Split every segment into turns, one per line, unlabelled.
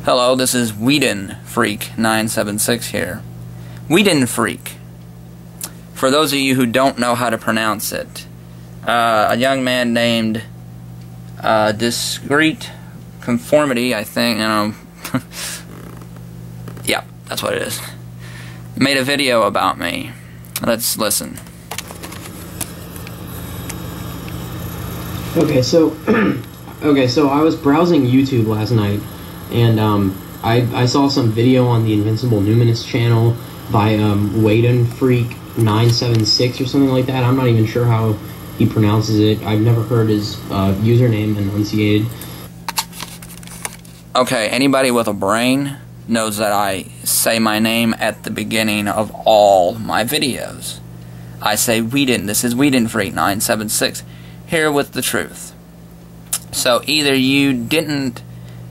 Hello, this is WhedonFreak976 here. WhedonFreak. For those of you who don't know how to pronounce it, a young man named DesecrateConformity, I think, yeah, that's what it is, made a video about me. Let's listen.
Okay, so I was browsing YouTube last night, and I saw some video on the Invincible Numinous channel by WhedonFreak976 or something like that. I'm not even sure how he pronounces it. I've never heard his username enunciated.
Okay, anybody with a brain knows that I say my name at the beginning of all my videos. I say Whedon. This is WhedonFreak976, here with the truth. So either you didn't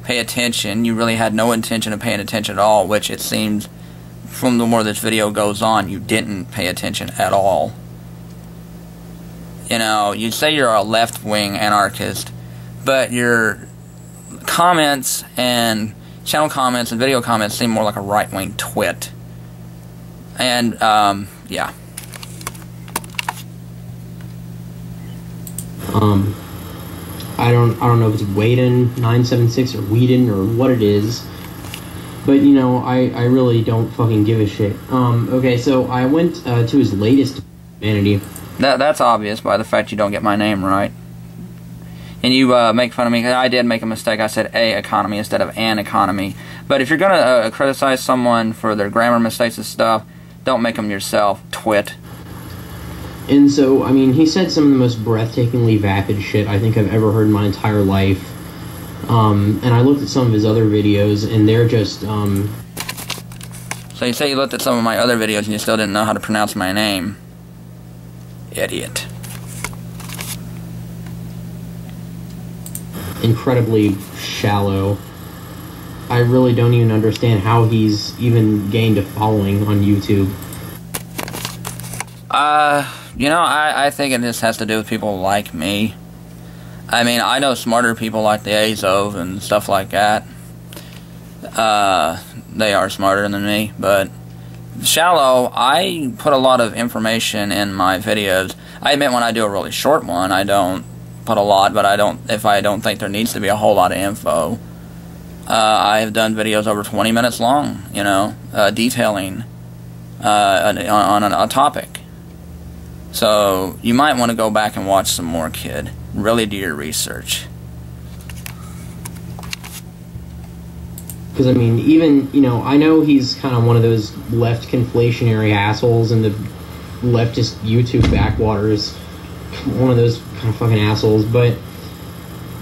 pay attention, you really had no intention of paying attention at all, which it seems from the more this video goes on, you didn't pay attention at all. You know, you say you're a left-wing anarchist, but your comments and channel comments and video comments seem more like a right-wing twit. And, yeah.
I don't know if it's Whedon976 or Whedon or what it is, but you know, I really don't fucking give a shit. Okay, so I went to his latest vanity.
That's obvious by the fact you don't get my name right. And you make fun of me, because I did make a mistake. I said a economy instead of an economy. But if you're going to criticize someone for their grammar mistakes and stuff, don't make them yourself, twit.
And so, I mean, he said some of the most breathtakingly vapid shit I think I've ever heard in my entire life. And I looked at some of his other videos, and they're just,
So you say you looked at some of my other videos and you still didn't know how to pronounce my name. Idiot.
Incredibly shallow. I really don't even understand how he's even gained a following on YouTube.
You know, I think it just has to do with people like me. I mean, I know smarter people like the Azov and stuff like that. They are smarter than me, but shallow, I put a lot of information in my videos. I admit when I do a really short one, I don't put a lot, but if I don't think there needs to be a whole lot of info. I've done videos over 20 minutes long, you know, detailing on a topic. So you might want to go back and watch some more, kid. Really do your research.
Because, I mean, even, you know, I know he's kind of one of those left conflationary assholes in the leftist YouTube backwaters. One of those kind of fucking assholes, but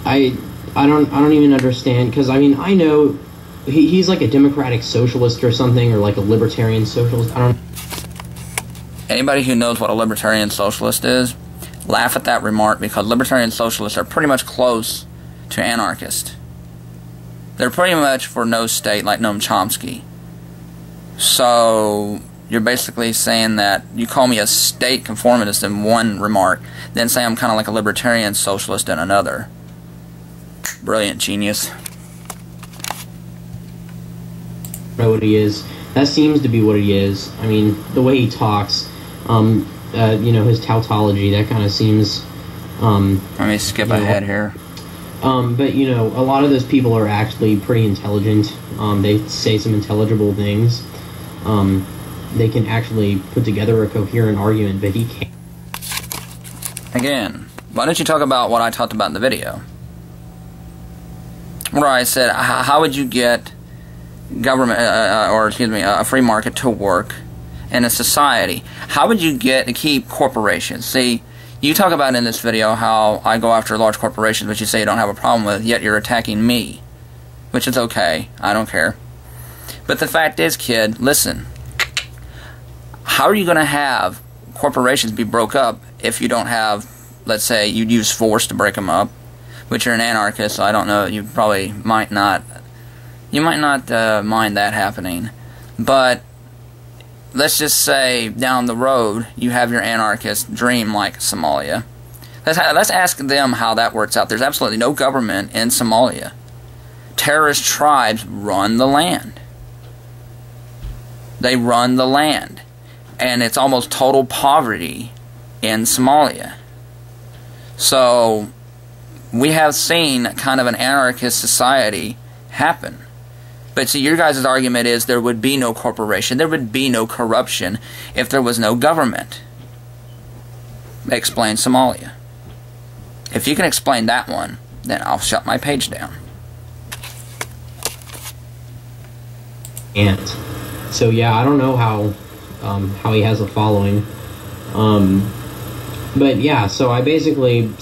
I don't even understand, because, I mean, I know he's like a democratic socialist or something, or like a libertarian socialist. I don't know.
Anybody who knows what a libertarian socialist is, laugh at that remark, because libertarian socialists are pretty much close to anarchist. They're pretty much for no state, like Noam Chomsky. So you're basically saying that you call me a state conformist in one remark, then say I'm kind of like a libertarian socialist in another. Brilliant, genius.
Know what he is. That seems to be what he is. I mean, the way he talks, you know, his tautology, that kind of seems,
Let me skip ahead here.
But, you know, a lot of those people are actually pretty intelligent. They say some intelligible things. They can actually put together a coherent argument, but he can't.
Again, why don't you talk about what I talked about in the video? Where I said, how would you get government, a free market to work in a society? How would you get to keep corporations? See, you talk about in this video how I go after large corporations, which you say you don't have a problem with, yet you're attacking me. Which is okay. I don't care. But the fact is, kid, listen. How are you going to have corporations be broke up if you don't have, let's say, you'd use force to break them up, which you're an anarchist, so I don't know, you probably might not, mind that happening. But let's just say down the road you have your anarchist dream like Somalia. Let's ask them how that works out. There's absolutely no government in Somalia. terrorist tribes run the land. They run the land. And it's almost total poverty in Somalia. So we have seen kind of an anarchist society happen. But see, your guys' argument is there would be no corporation, there would be no corruption if there was no government. Explain Somalia. If you can explain that one, then I'll shut my page down.
And so yeah, I don't know how he has a following. But yeah, so I basically,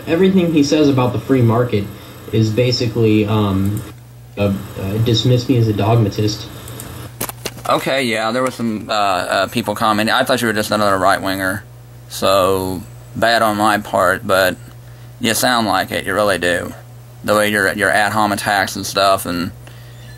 everything he says about the free market is basically dismiss me as a dogmatist.
Okay, yeah, there were some people commenting. I thought you were just another right-winger, so bad on my part, but you sound like it, you really do. The way your ad-hom attacks and stuff, and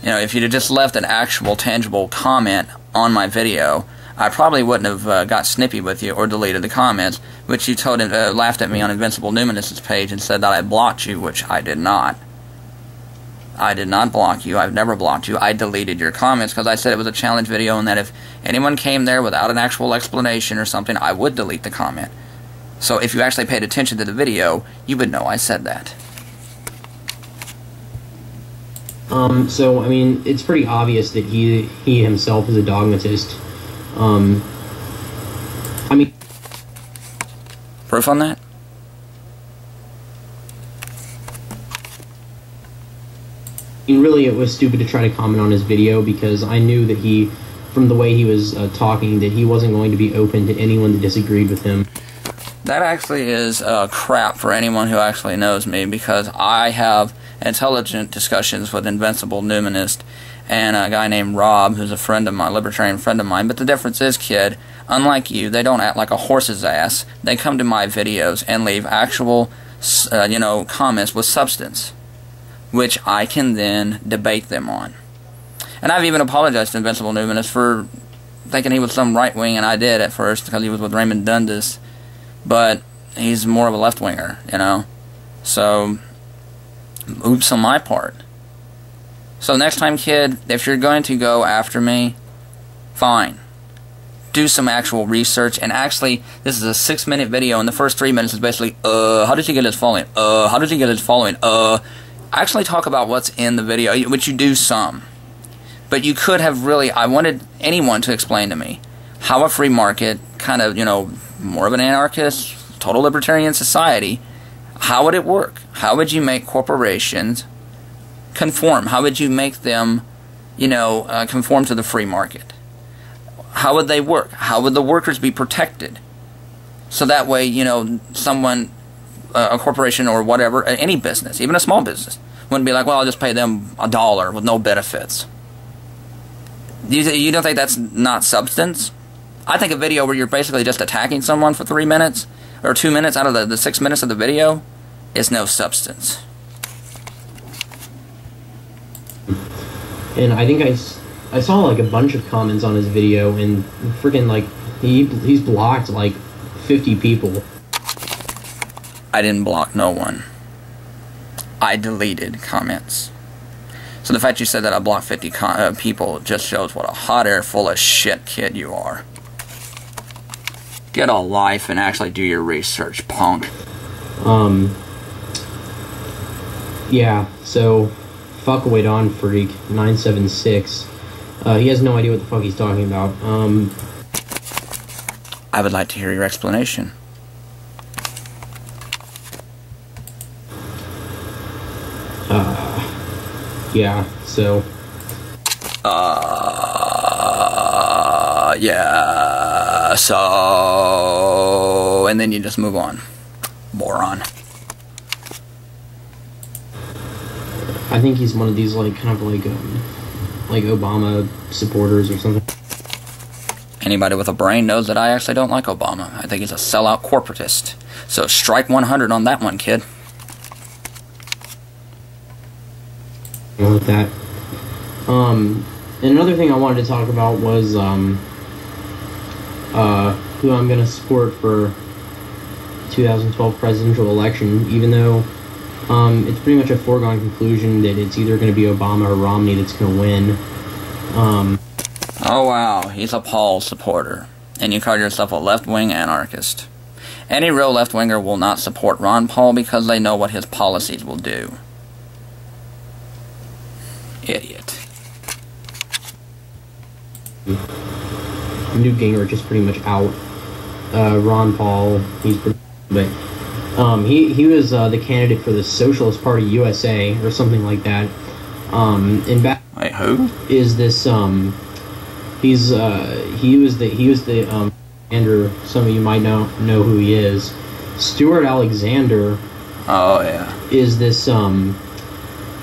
you know, if you'd have just left an actual, tangible comment on my video, I probably wouldn't have got snippy with you or deleted the comments, which you laughed at me on Invincible Numinous' page and said that I blocked you, which I did not. I did not block you. I've never blocked you. I deleted your comments because I said it was a challenge video and that if anyone came there without an actual explanation or something, I would delete the comment. So if you actually paid attention to the video, you would know I said that.
So, I mean, it's pretty obvious that he himself is a dogmatist. I mean...
Proof on that?
I mean, really, it was stupid to try to comment on his video because I knew that from the way he was talking, that he wasn't going to be open to anyone that disagreed with him.
That actually is crap for anyone who actually knows me, because I have intelligent discussions with Invincible Numinist and a guy named Rob, who's a friend of mine, libertarian friend of mine. But the difference is, kid, unlike you, they don't act like a horse's ass. They come to my videos and leave actual, comments with substance, which I can then debate them on. And I've even apologized to Invincible Numinist for thinking he was some right-wing, and I did at first because he was with Raymond Dundas. But he's more of a left-winger, you know. So, oops on my part. So next time, kid, if you're going to go after me, fine. Do some actual research. And actually, this is a 6-minute video, and the first 3 minutes is basically, how did you get his following? How did you get his following? Actually talk about what's in the video, which you do some. But you could have really, I wanted anyone to explain to me how a free market, kind of, more of an anarchist, total libertarian society, how would it work? How would you make corporations conform? How would you make them, conform to the free market? How would they work? How would the workers be protected? So that way, someone, a corporation or whatever, any business, even a small business, wouldn't be like, well, I'll just pay them $1 with no benefits. You don't think that's not substance? I think a video where you're basically just attacking someone for 3 minutes, or 2 minutes out of the 6 minutes of the video, is no substance.
And I think I saw like a bunch of comments on his video, and freaking like he's blocked like 50 people.
I didn't block no one. I deleted comments. So the fact you said that I blocked 50 people just shows what a hot air full of shit kid you are. Get a life and actually do your research, punk.
Yeah, so fuck WhedonFreak976. He has no idea what the fuck he's talking about.
I would like to hear your explanation.
Yeah, so...
Yeah, so... And then you just move on. Moron.
I think he's one of these, like, kind of like Obama supporters or something.
Anybody with a brain knows that I actually don't like Obama. I think he's a sellout corporatist. So strike 100 on that one, kid.
With that. And another thing I wanted to talk about was who I'm going to support for 2012 presidential election, even though it's pretty much a foregone conclusion that it's either going to be Obama or Romney that's going to win.
Oh wow, he's a Paul supporter, and you call yourself a left-wing anarchist. Any real left-winger will not support Ron Paul because they know what his policies will do. Idiot.
Newt Gingrich is pretty much out. Ron Paul, he was the candidate for the Socialist Party USA or something like that.
Wait, who?
Is this he was the Andrew, some of you might know who he is. Stuart Alexander.
Oh yeah.
Is this he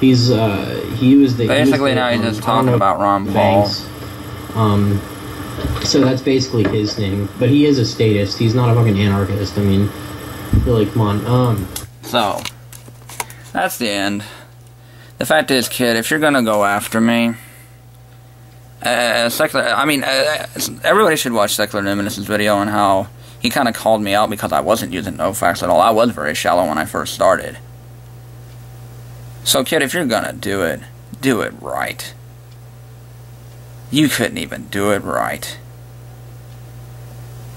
was the
basically now he's just talking about Ron Paul.
So that's basically his thing. But he is a statist. He's not a fucking anarchist. I mean, really, come on. So
that's the end. The fact is, kid, if you're gonna go after me, everybody should watch Secular Numinous' video on how he kind of called me out because I wasn't using no facts at all. I was very shallow when I first started. So, kid, if you're gonna do it right. You couldn't even do it right.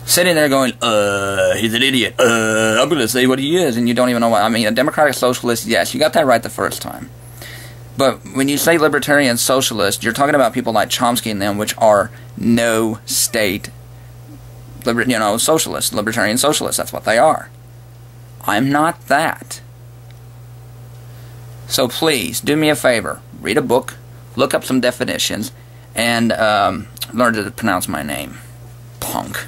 Sitting there going, he's an idiot. I'm gonna say what he is, and you don't even know what. I mean, a democratic socialist, yes, you got that right the first time. But when you say libertarian socialist, you're talking about people like Chomsky and them, which are no state, socialists, libertarian socialists. That's what they are. I'm not that. So please, do me a favor. Read a book, look up some definitions, and learn to pronounce my name. Punk.